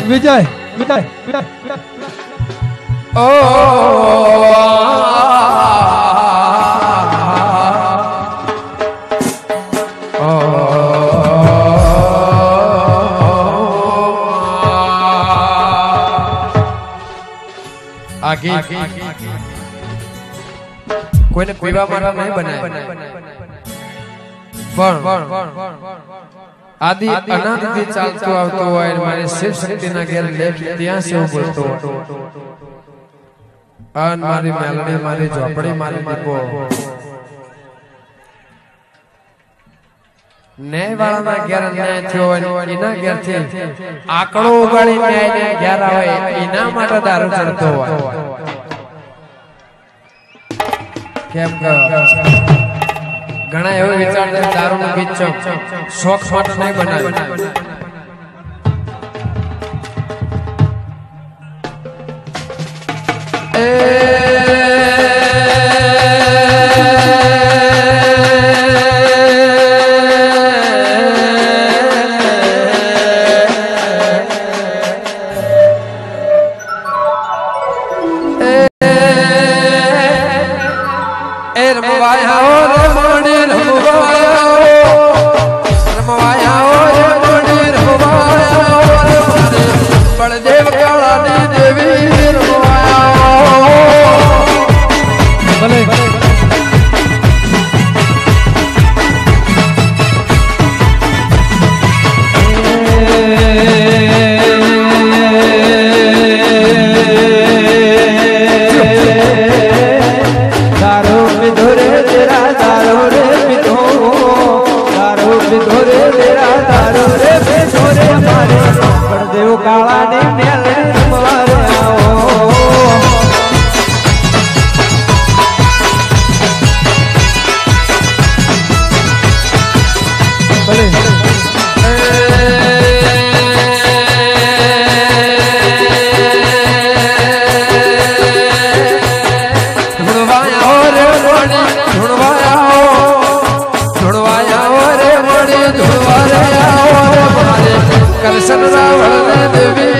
विजय विजय विजय ओ आगे कोई ने पीवा मारा नहीं बनाया आदि अनंत થી ચાલતો આવતો હોય મારી શિવ શક્તિના ઘેર લેખ ત્યાં છે બોલતો અન મારી મેલડી મારી ઝોપડી મારી દીપો ન્યાયવાળાના ઘેર ન્યાય થયો હોય એના ઘેરથી આંકડો ઉગાડી ન્યાયને ઘેર આવે એના માટે દારૂ ચડતો હોય કેમ કે ઘણા એવો વિચાર છે દારૂનો ગીત શોખ માટે નહીં બનાવે Krishna Ravana Devi